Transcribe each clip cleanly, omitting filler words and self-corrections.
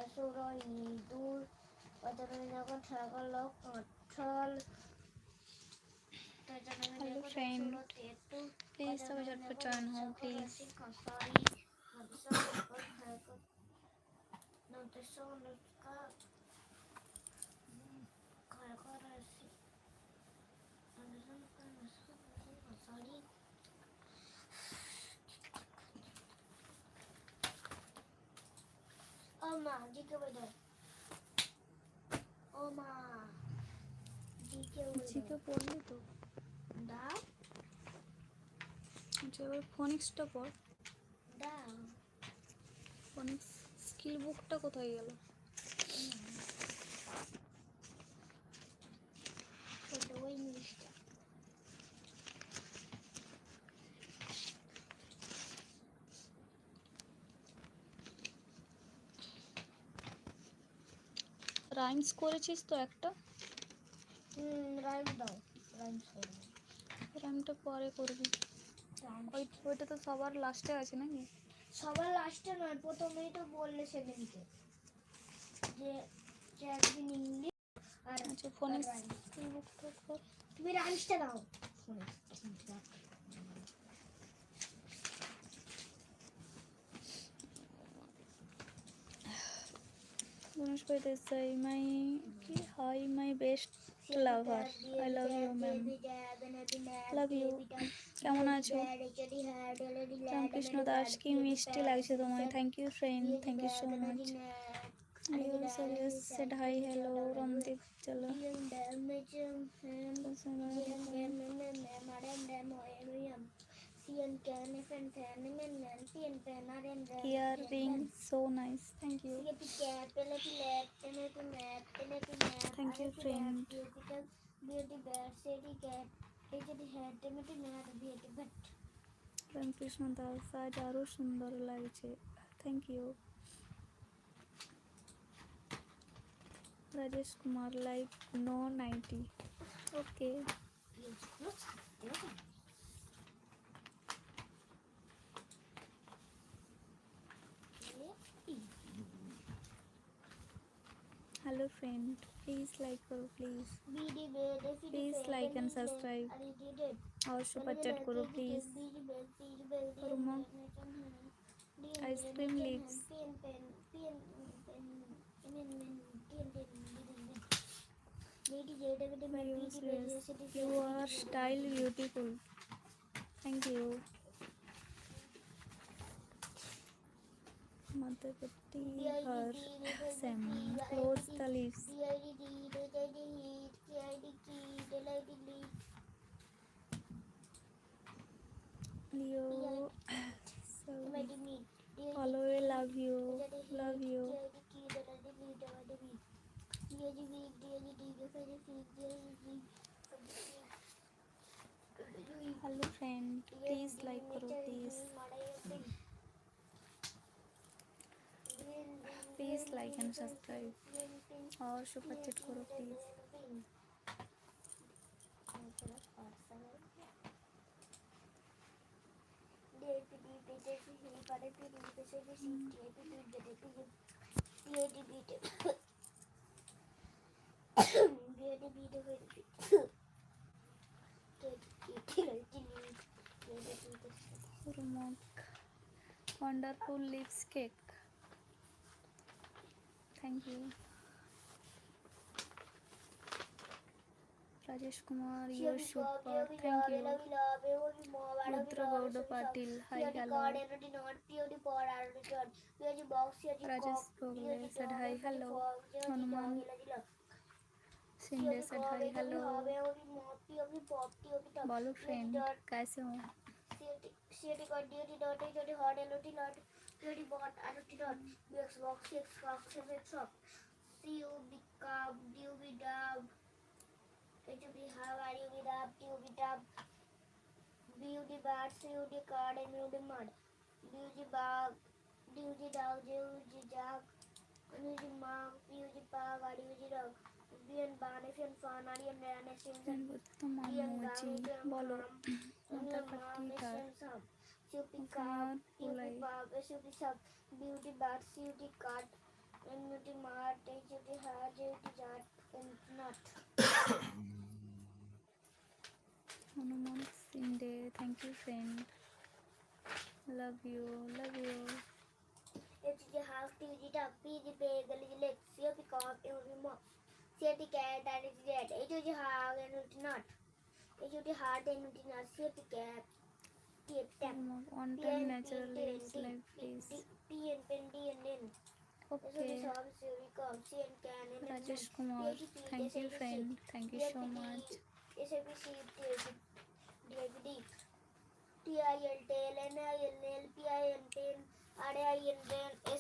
Hello friend, please सब झटपट join हो please. জিকে পড়লি তো এবার ফোনিক্সটা পড়। ফোনিক্স স্কিল বুকটা কোথায় গেল? রাইমস করেছিস তো একটা? রাইমটা পরে করবি। ওইটা তো সবার লাস্টে আছে নাকি? সবার লাস্টে নয়, প্রথমেই তো বললে সেদিনকে যে একদিন ইংলিশ আর আচ্ছা ফোনিক্স স্কিল বুকটা পর। তুমি রাইমসটা দাও। Gunushbhai Desai, hi my best lover. I love you ma'am. Love you. কেমন আছো? রামকৃষ্ণ দাস, কি মিষ্টি লাগছে তোমায়। Thank you friend, thank you so much. Serious said hi, hello. Ramdeep চলো। Earring so nice. Thank you. Thank you friend. Ramkrishna Das আজ আরো সুন্দর লাগছে। Thank you. Rajesh Kumar like no 90। Okay. Hello friend, please like करो please. Please like and subscribe. और super chat करो please. और मग ice cream lips. You are style beautiful. Thank you. Madhapati her Sam close the lips. Leo so always love you. Hello friend, please like करो please. Please like and subscribe. और super chat करो please. Wonderful lips cake. Thank you. Rajesh Kumar, you're super. Thank you. Rudra Gowda Patil, hi, hello. Rajesh Bogale said hi, hello. Hanuman Sinde said hi, hello. बोलो friend, कैसे हो? Beauty bad, beauty card, and beauty mud. Beauty bag, beauty dog, beauty jug, beauty mug, beauty bag, beauty dog. Beauty barnish and fun, and rannish and bolo. Beauty cup, beauty bag, beauty sub, beauty bag, beauty card, N-U-T Mart, H-U-T Heart, J-U-T Jar, N-Nut. Hanuman Sinde, thank you friend. Love you, love you. H-U-T Half, T-U-T Tuck, P-G Bagel, Leg, C-O-P Cock, M-U-T Mop, C-O-T Cat, H-U-T Red, H-U-T Hog, N-U-T Nut, H-U-T Heart, N-U-T Nut, C-O-P Cap, T-F Tap, On time naturally is like please. P and Pen, D and N. Okay. Rajesh Kumar, thank you friend. Thank you so much.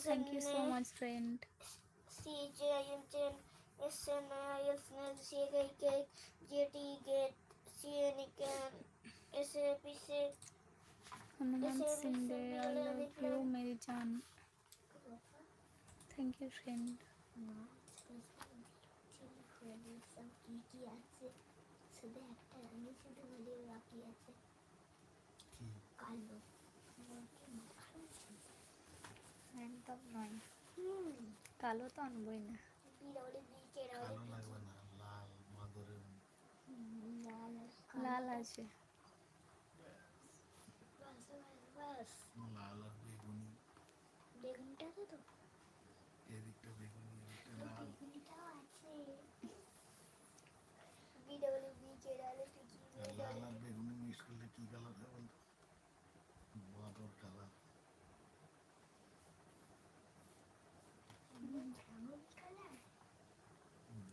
Thank you so much friend. Hanuman Sinde, I love you, Mary Jan. Thank you friend. একদম নয়, কালো তো আনবই না। লাল আছে। বেগুনটাতে তো এদিকটা বেগুনি, এদিকটা লাল। বেগুনটাও আছে। বিডব্লিউবি কেরালে টিকি লাল আর বেগুনি মিক্স করলে কি কালার হয় বলতো? বাদর কালার।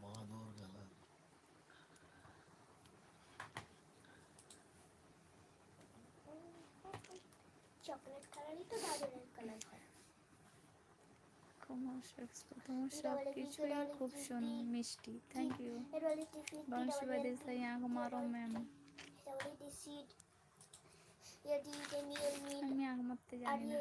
বাদর কালার। চকলেট কালারই তো গাজরের কালার হয়। তোমার সব কিছুই খুব মিষ্টি। Thank you. বংশীবাই দেশাই আঁক মারো ম্যাম। আমি আঁক মারতে জানি না।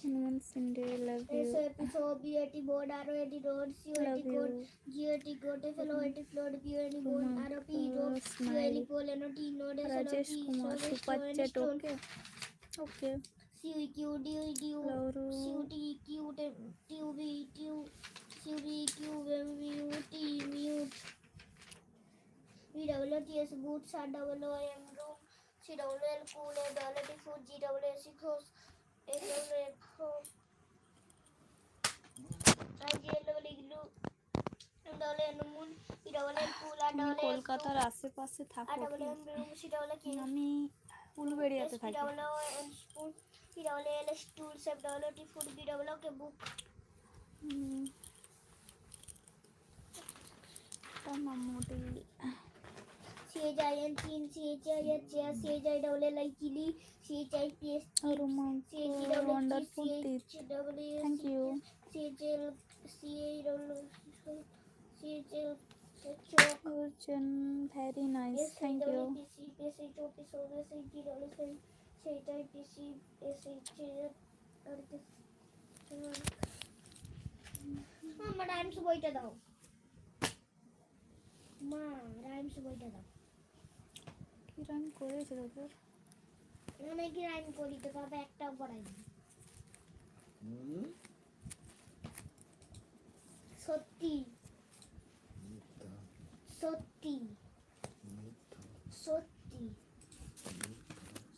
Hanuman Sinde, love you. Love you. Smile. Rajesh Kumar, super chat, okay? Okay. Lauru. VWTS boots are WOM room, CWL cool, WT food, GWS host, SWL home, IGL glue, WN moon, PWL cool, তুমি কলকাতার আশেপাশে থাকো কি? WM room, CWL king, আমি উলুবেড়িয়াতে থাকি। PWL spoon, PWL stool, WT food, PWL book. Mammootty CHIN chin, CHI chair, CHI chili, CHI PS, wonderful teeth. Thank you. CHL Very nice. Thank you. মা rhymes বইটা দাও, মা রাইমস বইটা দাও। কি run করেছে তোদের? আমি কি রাইম করি তো বাবা, একটাও পড়াই না। সত্যি সত্যি সত্যি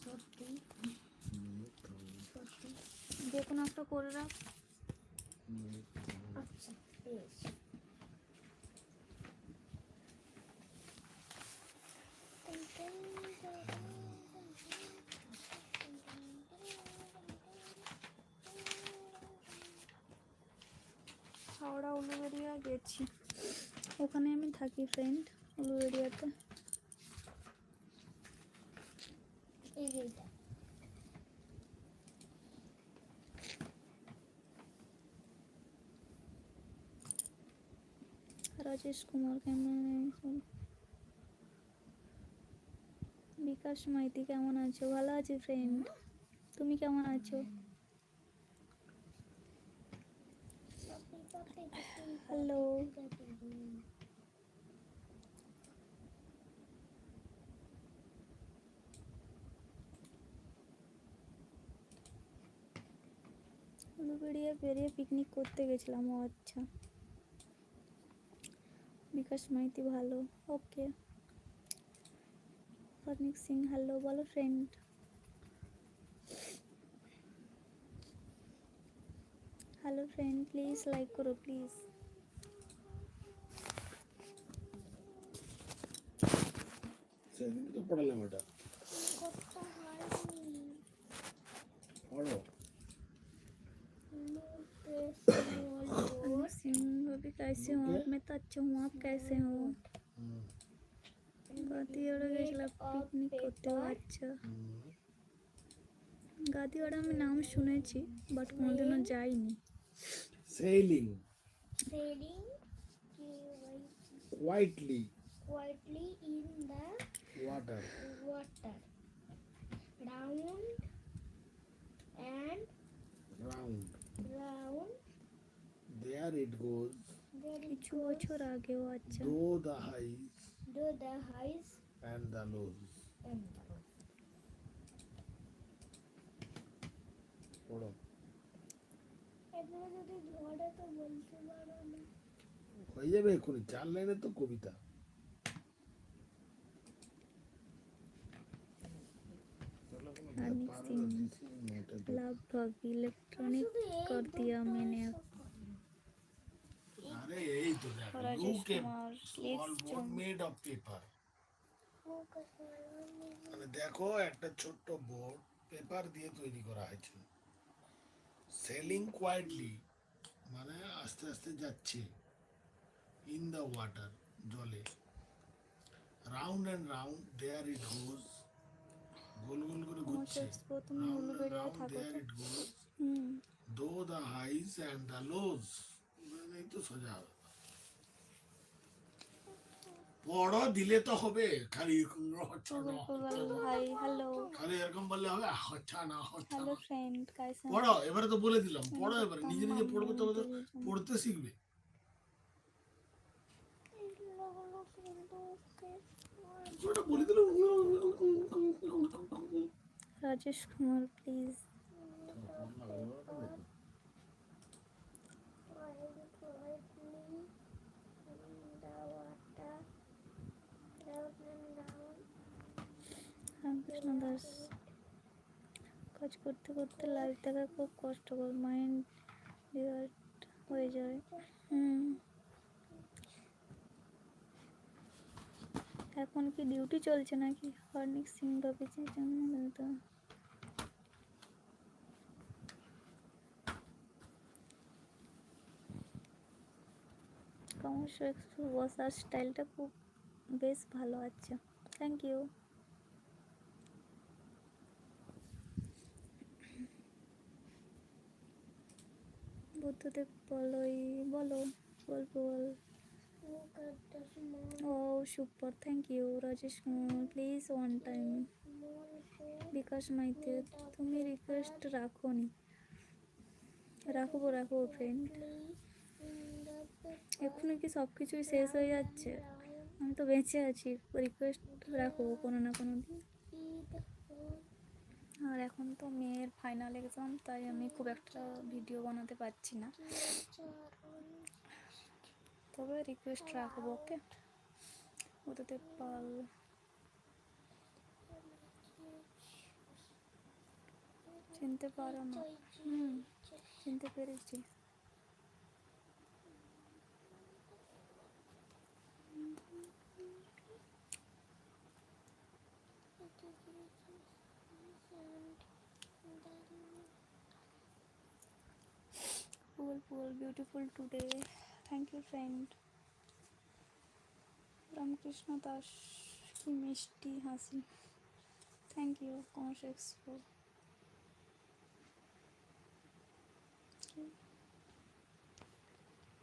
সত্যি সত্যি, যে কোনো একটা করে রাখ। আচ্ছা বেশ। হাওড়া উলুবেড়িয়া গেছি, ওখানে আমি থাকি ফ্রেন্ড, উলুবেড়িয়াতে। এই যে এটা রাজেশ কুমার কেমন? বিকাশ মাইতি কেমন আছো? ভালো আছি ফ্রেন্ড, তুমি কেমন আছো? হ্যালো উলুবেড়িয়া বেরিয়ে পিকনিক করতে গেছিলাম। ও আচ্ছা, বিকাশ মাইতি ভালো, ওকে। হরনিক সিং হ্যালো বলো friend. Hello friend, please like করো প্লিজ। সেদিন তো পড়ালাম ওটা পড়ো। हरनीक सिंह भाभी कैसे हो आप? मैं तो अच्छा हूँ, आप कैसे हो? গাদিওয়াড়া গেছিলাম পিকনিক করতে। আচ্ছা, গাদিওয়াড়া আমি নাম শুনেছি বাট কোনোদিনও যাইনি। Selling Sailing quietly quietly in the water water, round and round round. there it goes There it কিছু goes, বছর আগেও। আচ্ছা, though the highs though the highs and the lows and the lows. পড়ো। এগুলো যদি ধরে তো বলতে পারো না। হয়ে যাবে এক্ষুনি, 4 লাইনের তো কবিতা। हरनीक सिंह लव भाभी इलेक्ट्रॉनिक कर दिया मैंने। আরে এই তো দেখো, Rajesh UK Kumar small please board made of paper. মানে দেখো একটা ছোট্ট বোর্ড পেপার দিয়ে তৈরি করা হয়েছে। সেলিং কোয়াইটলি মানে আস্তে আস্তে যাচ্ছে, ইন দ্য ওয়াটার জলে, রাউন্ড অ্যান্ড রাউন্ড দেয়ার ইট গোজ গোল গোল করে ঘুরছে, তুমি রাউন্ড অ্যান্ড উলুবেড়িয়ায় রাউন্ড থাকো দেয়ার তো? ইট গোজ হুম, দো দ্য হাইজ অ্যান্ড দ্য লোজ। এই তো সোজা হবে। পড়ো দিলে তো হবে, খালি এরকম হচ্ছে না, হাই হ্যালো খালি এরকম বললে হবে, হচ্ছে না হচ্ছে हेलो না। फ्रेंड कैसे हो? পড়ো, এবারে তো বলে দিলাম, পড়ো এবারে নিজে নিজে পড়বে, তবে তো পড়তে শিখবে। ওটা বলে দিলাম। राजेश कुमार प्लीज। রামকৃষ্ণ দাস, কাজ করতে করতে লাইভ দেখা খুব কষ্টকর, মাইন্ড ডিভার্ট হয়ে যায়। হুম, এখন কি ডিউটি চলছে নাকি? হরনিক সিং ভাবিছি জন্মদিন তো। ক্রমশ একটু বসার স্টাইলটা খুব বেশ ভালো। আছে, থ্যাংক ইউ। বুদ্ধদেব বলোই বলো, গল্প বল। ও super, thank you. Rajesh Kumar please one time. Bikash Maity, তুমি রিকোয়েস্ট রাখো নি? রাখবো রাখবো ফ্রেন্ড। এক্ষুনি কি সব কিছুই শেষ হয়ে যাচ্ছে? আমি তো বেঁচে আছি, রিকোয়েস্ট রাখবো কোনো না কোনো দিন। আর এখন তো মেয়ের ফাইনাল এক্সাম, তাই আমি খুব একটা ভিডিও বানাতে পারছি না, তবে রিকোয়েস্ট রাখবো। ওকে, বুদ্ধদেব পাল, চিনতে পারো না? হুম, চিনতে পেরেছি। পুল পুল beautiful today, thank you friend. Ramkrishna Das, কি মিষ্টি হাসি, থ্যাংক ইউ। কমর্স এক্সপো,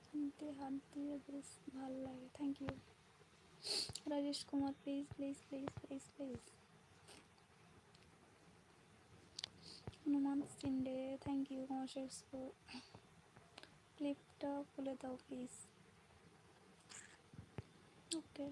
তিনটে হাত দিয়ে বেশ ভালো লাগে, thank you. Rajesh Kumar please please please please please. Hanuman Shinde, thank you. Commerce expo, ক্লিপটা খুলে দাও প্লিজ। ওকে।